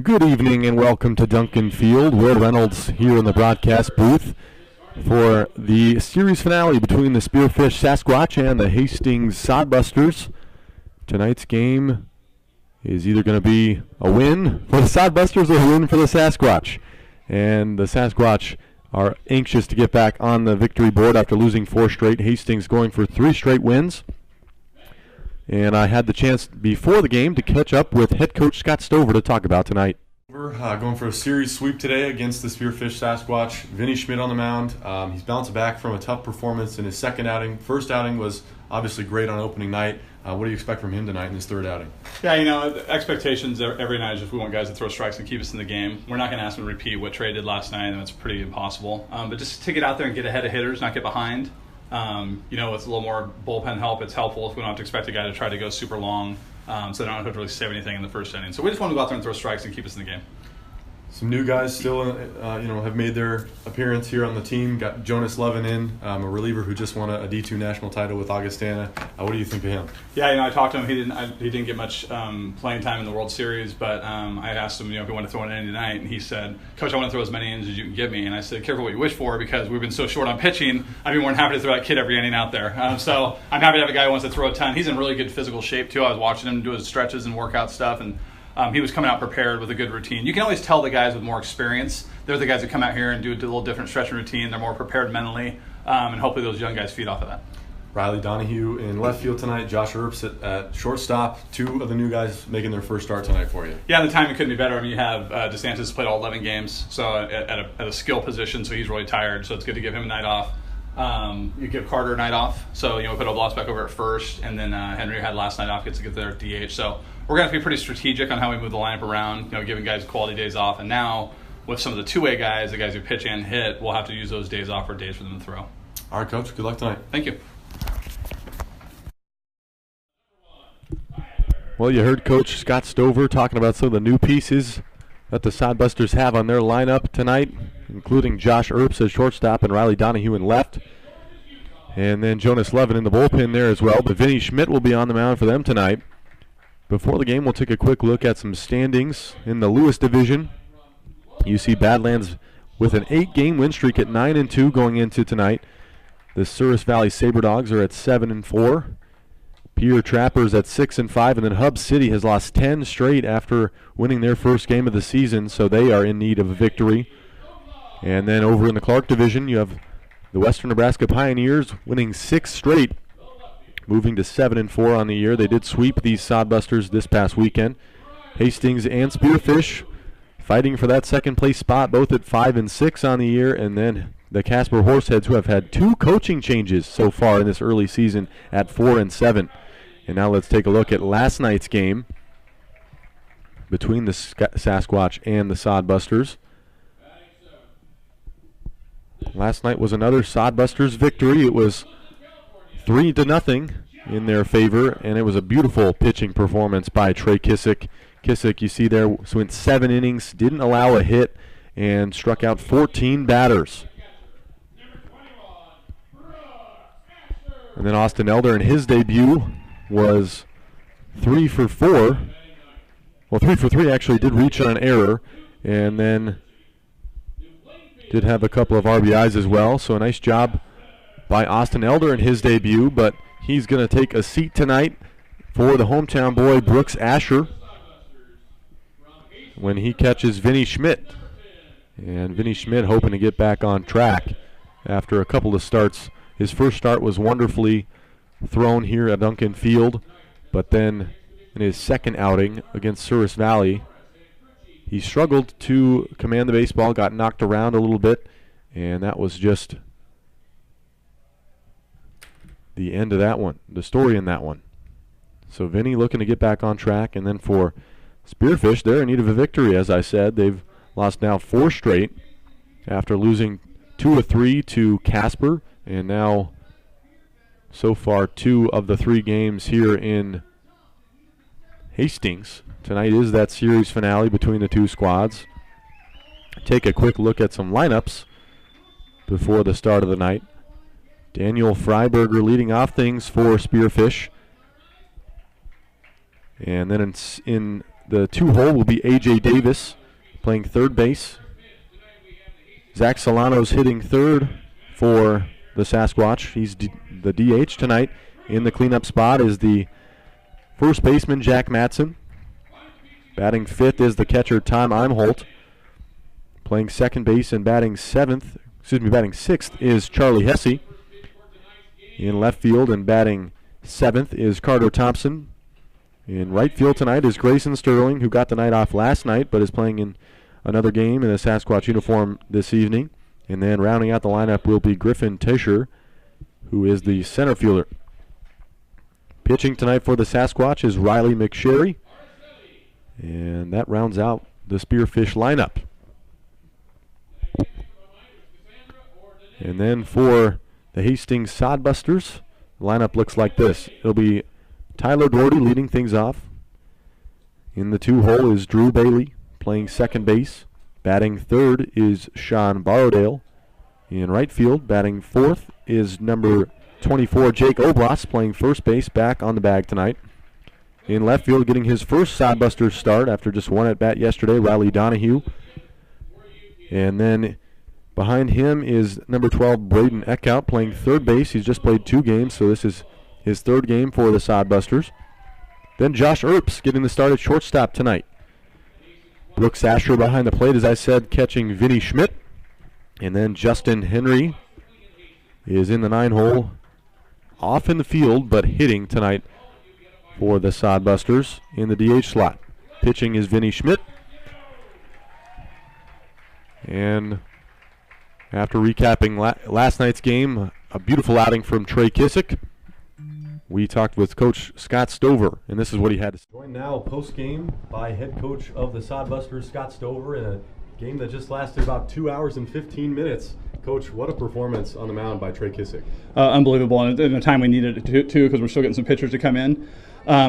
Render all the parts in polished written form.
Good evening and welcome to Duncan Field. Will Reynolds here in the broadcast booth for the series finale between the Spearfish Sasquatch and the Hastings Sodbusters. Tonight's game is either going to be a win for the Sodbusters or a win for the Sasquatch. And the Sasquatch are anxious to get back on the victory board after losing 4 straight. Hastings going for 3 straight wins. And I had the chance before the game to catch up with head coach Scott Stover to talk about tonight. We're going for a series sweep today against the Spearfish Sasquatch. Vinny Schmidt on the mound. He's bouncing back from a tough performance in his second outing. First outing was obviously great on opening night. What do you expect from him tonight in his third outing? Yeah, the expectations every night is just we want guys to throw strikes and keep us in the game. We're not going to ask them to repeat what Trey did last night, and that's pretty impossible. But just to get out there and get ahead of hitters, not get behind. With a little more bullpen help, it's helpful if we don't have to expect a guy to try to go super long, so they don't have to really save anything in the first inning. So we just want to go out there and throw strikes and keep us in the game. Some new guys still, have made their appearance here on the team. Got Jonas Levin in, a reliever who just won a D2 national title with Augustana. What do you think of him? Yeah, I talked to him. He didn't get much playing time in the World Series, but I asked him, if he wanted to throw an inning tonight, and he said, "Coach, I want to throw as many innings as you can give me." And I said, "Careful what you wish for, because we've been so short on pitching. I'd be more than happy to throw that kid every inning out there." So I'm happy to have a guy who wants to throw a ton. He's in really good physical shape too. I was watching him do his stretches and workout stuff, and he was coming out prepared with a good routine. You can always tell the guys with more experience. They're the guys that come out here and do a little different stretching routine. They're more prepared mentally, and hopefully those young guys feed off of that. Riley Donahue in left field tonight. Josh Earps at shortstop. 2 of the new guys making their first start tonight for you. Yeah, the timing couldn't be better. You have DeSantis played all 11 games, so at a skill position, so he's really tired. So it's good to give him a night off. You give Carter a night off, so put Oblas back over at first, and then Henry had last night off, gets to get there at DH. So we're going to have to be pretty strategic on how we move the lineup around, giving guys quality days off. And now with some of the two-way guys, the guys who pitch and hit, we'll have to use those days off for days for them to throw. All right, Coach. Good luck tonight. Thank you. Well, you heard Coach Scott Stover talking about some of the new pieces that the Sodbusters have on their lineup tonight, including Josh Earps at shortstop and Riley Donahue in left. And then Jonas Levin in the bullpen there as well. But Vinny Schmidt will be on the mound for them tonight. Before the game, we'll take a quick look at some standings in the Lewis division. You see Badlands with an 8-game win streak at 9-2 going into tonight. The Souris Valley Saberdogs are at 7-4. Pierre Trappers at 6-5, and then Hub City has lost 10 straight after winning their first game of the season, so they are in need of a victory. And then over in the Clark division, you have the Western Nebraska Pioneers winning 6 straight, moving to 7-4 on the year. They did sweep these Sodbusters this past weekend. Hastings and Spearfish fighting for that second place spot, both at 5-6 on the year, and then the Casper Horseheads, who have had 2 coaching changes so far in this early season, at 4-7. And now let's take a look at last night's game between the Sasquatch and the Sodbusters. Last night was another Sodbusters victory. It was 3-0 in their favor, and it was a beautiful pitching performance by Trey Kissick. Kissick, you see there, went 7 innings, didn't allow a hit, and struck out 14 batters. And then Austin Elder in his debut was 3 for 4. Well, 3 for 3 actually, did reach on an error, and then did have a couple of RBIs as well. So a nice job by Austin Elder in his debut, but he's going to take a seat tonight for the hometown boy Brooks Asher when he catches Vinny Schmidt. And Vinny Schmidt hoping to get back on track after a couple of starts. His first start was wonderfully thrown here at Duncan Field, but then in his second outing against Souris Valley, he struggled to command the baseball, got knocked around a little bit, and that was just the end of that one, the story in that one. So Vinny looking to get back on track, and then for Spearfish, they're in need of a victory, as I said. They've lost now 4 straight after losing 2 of 3 to Casper, and now so far 2 of the 3 games here in Hastings. Tonight is that series finale between the 2 squads. Take a quick look at some lineups before the start of the night. Daniel Freiberger leading off things for Spearfish. And then in the 2-hole will be A.J. Davis playing third base. Zach Solano's hitting third for the Sasquatch. He's the DH tonight. In the cleanup spot is the first baseman, Jack Matson. Batting fifth is the catcher, Tom Imholt. Playing second base and batting sixth is Charlie Hesse. In left field and batting seventh is Carter Thompson. In right field tonight is Grayson Sterling, who got the night off last night but is playing in another game in a Sasquatch uniform this evening. And then rounding out the lineup will be Griffin Tischer, who is the center fielder. Pitching tonight for the Sasquatch is Riley McSherry. And that rounds out the Spearfish lineup. And then for the Hastings Sodbusters, the lineup looks like this. It'll be Tyler Doherty leading things off. In the 2-hole is Drew Bailey playing second base. Batting third is Sean Borrowdale. In right field, batting fourth is number 24, Jake Oblas, playing first base, back on the bag tonight. In left field, getting his first Sodbusters start after just one at-bat yesterday, Riley Donahue. And then behind him is number 12, Braden Eckhout, playing third base. He's just played 2 games, so this is his third game for the Sodbusters. Then Josh Earps getting the start at shortstop tonight. Brooks Asher behind the plate, as I said, catching Vinny Schmidt. And then Justin Henry is in the 9-hole, off in the field, but hitting tonight for the Sodbusters in the DH slot. Pitching is Vinny Schmidt. And after recapping last night's game, a beautiful outing from Trey Kissick, we talked with Coach Scott Stover, and this is what he had to say. Joined now post-game by head coach of the Sodbusters, Scott Stover, in a game that just lasted about 2 hours and 15 minutes. Coach, what a performance on the mound by Trey Kissick. Unbelievable, and in the time we needed it to, because we're still getting some pitchers to come in.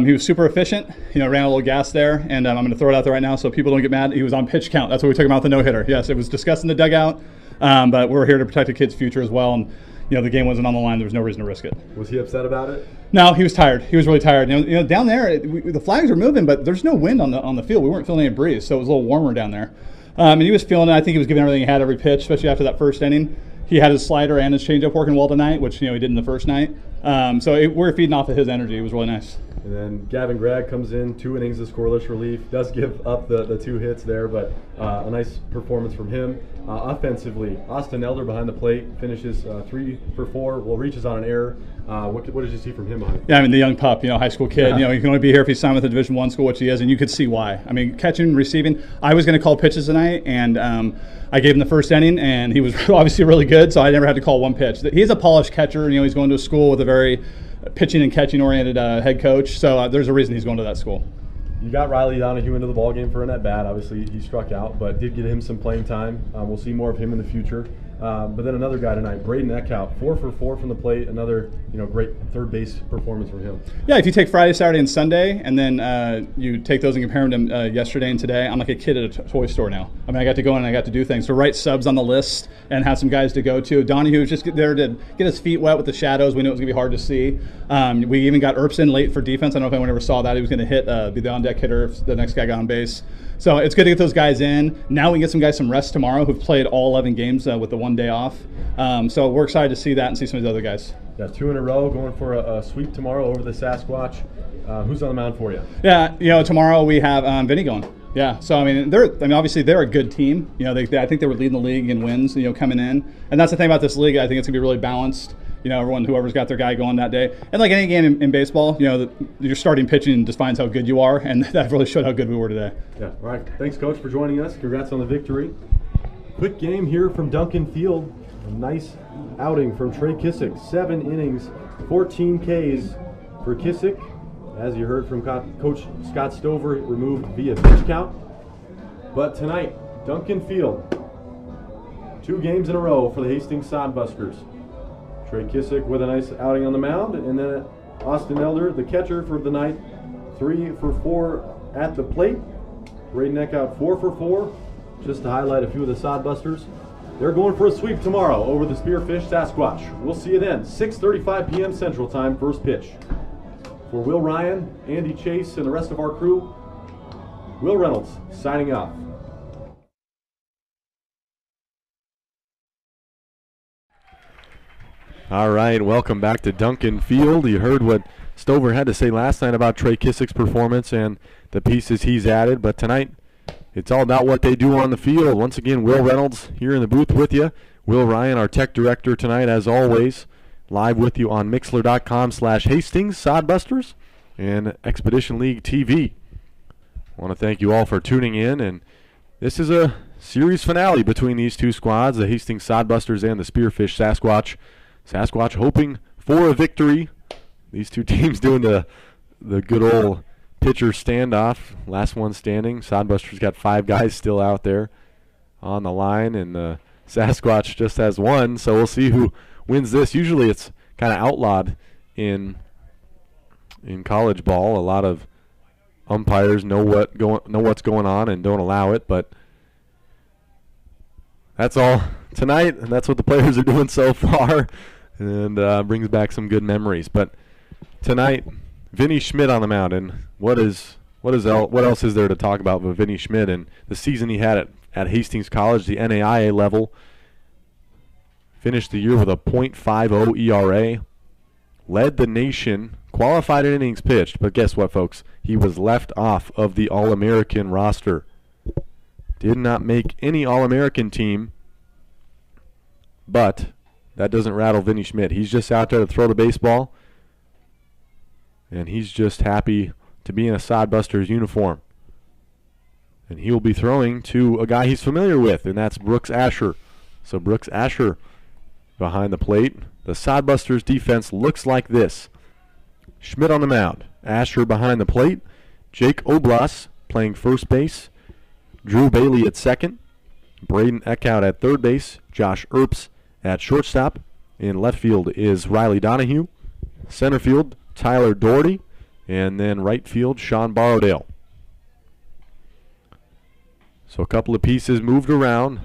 He was super efficient, ran a little gas there, and I'm going to throw it out there right now so people don't get mad. He was on pitch count. That's why we took him out the no-hitter. Yes, it was discussed in the dugout, but we're here to protect the kid's future as well, and the game wasn't on the line. There was no reason to risk it. Was he upset about it? No, he was tired. He was really tired. Down there, the flags were moving, but there's no wind on the field. We weren't feeling any breeze, so it was a little warmer down there. And he was feeling it. I think he was giving everything he had every pitch, especially after that first inning. He had his slider and his changeup working well tonight, which he did in the first night. So we're feeding off of his energy. It was really nice. And then Gavin Gregg comes in, 2 innings of scoreless relief. Does give up the 2 hits there, but a nice performance from him. Offensively, Austin Elder behind the plate finishes 3 for 4. Well, reaches on an error. What did you see from him behind? Yeah, the young pup, high school kid. Yeah. He can only be here if he's signed with a Division I school, which he is, and you could see why. Catching, receiving. I was going to call pitches tonight, and I gave him the first inning, and he was obviously really good, so I never had to call one pitch. He's a polished catcher. He's going to a school with a very pitching and catching oriented head coach, so there's a reason he's going to that school. You got Riley Donahue into the ballgame for an at-bat. Obviously, he struck out, but did get him some playing time. We'll see more of him in the future. But then another guy tonight, Braden Eckhout, 4 for 4 from the plate. Another great third base performance from him. Yeah, if you take Friday, Saturday, and Sunday, and then you take those and compare them to yesterday and today, I'm like a kid at a toy store now. I got to go in and I got to do things. To write subs on the list and have some guys to go to. Donahue was just there to get his feet wet with the shadows. We knew it was going to be hard to see. We even got Earps in late for defense. I don't know if anyone ever saw that. He was going to hit, be the on-deck hitter if the next guy got on base. So it's good to get those guys in. Now we can get some guys some rest tomorrow who've played all 11 games with the 1 day off. So we're excited to see that and see some of the other guys. Yeah, 2 in a row, going for a sweep tomorrow over the Sasquatch. Who's on the mound for you? Yeah, tomorrow we have Vinny going. Yeah, so obviously they're a good team. I think they were leading the league in wins. Coming in, and that's the thing about this league. I think it's gonna be really balanced. Whoever's got their guy going that day. And like any game in baseball, your starting pitching defines how good you are, and that really showed how good we were today. Yeah. All right. Thanks, Coach, for joining us. Congrats on the victory. Quick game here from Duncan Field. A nice outing from Trey Kissick. 7 innings, 14 Ks for Kissick. As you heard from Coach Scott Stover, removed via pitch count. But tonight, Duncan Field, 2 games in a row for the Hastings Sodbusters. Trey Kissick with a nice outing on the mound, and then Austin Elder, the catcher for the night, 3 for 4 at the plate. Braden Eckhout 4 for 4. Just to highlight a few of the Sodbusters. They're going for a sweep tomorrow over the Spearfish Sasquatch. We'll see you then, 6:35 p.m. Central Time, first pitch. For Will Ryan, Andy Chase, and the rest of our crew, Will Reynolds signing off. All right, welcome back to Duncan Field. You heard what Stover had to say last night about Trey Kissick's performance and the pieces he's added, but tonight it's all about what they do on the field. Once again, Will Reynolds here in the booth with you. Will Ryan, our tech director tonight, as always, live with you on Mixler.com/Hastings, Sodbusters, and Expedition League TV. I want to thank you all for tuning in, and this is a series finale between these two squads, the Hastings Sodbusters and the Spearfish Sasquatch. Sasquatch hoping for a victory. These two teams doing the good old pitcher standoff, last one standing. Sodbusters got 5 guys still out there on the line, and Sasquatch just has 1, so we'll see who wins this. Usually it's kind of outlawed in college ball. A lot of umpires know what's going on and don't allow it, but that's all tonight, and that's what the players are doing so far, and brings back some good memories. But tonight, Vinny Schmidt on the mound, and what else is there to talk about with Vinny Schmidt and the season he had at Hastings College, the NAIA level? Finished the year with a .50 ERA, led the nation, qualified in innings pitched, but guess what, folks? He was left off of the All-American roster. Did not make any All-American team, but that doesn't rattle Vinny Schmidt. He's just out there to throw the baseball, and he's just happy to be in a Sodbusters uniform. And he will be throwing to a guy he's familiar with, and that's Brooks Asher. So Brooks Asher behind the plate. The Sodbusters defense looks like this. Schmidt on the mound, Asher behind the plate, Jake Oblas playing first base, Drew Bailey at second, Braden Eckhout at third base, Josh Earps at shortstop. In left field is Riley Donahue, center field Tyler Doherty, and then right field Sean Borrowdale. So a couple of pieces moved around,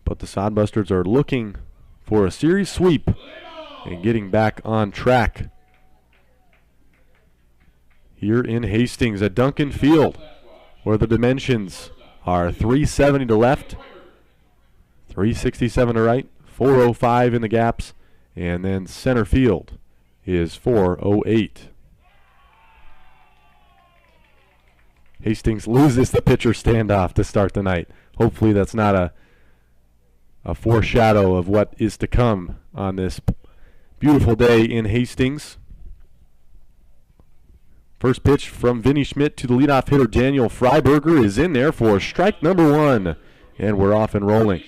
but the Sodbusters are looking for a series sweep and getting back on track here in Hastings at Duncan Field, where the dimensions are 370 to left, 367 to right, 405 in the gaps, and then center field is 408. Hastings loses the pitcher standoff to start the night. Hopefully that's not a foreshadow of what is to come on this beautiful day in Hastings. First pitch from Vinny Schmidt to the leadoff hitter Daniel Freiberger is in there for strike number 1, and we're off and rolling.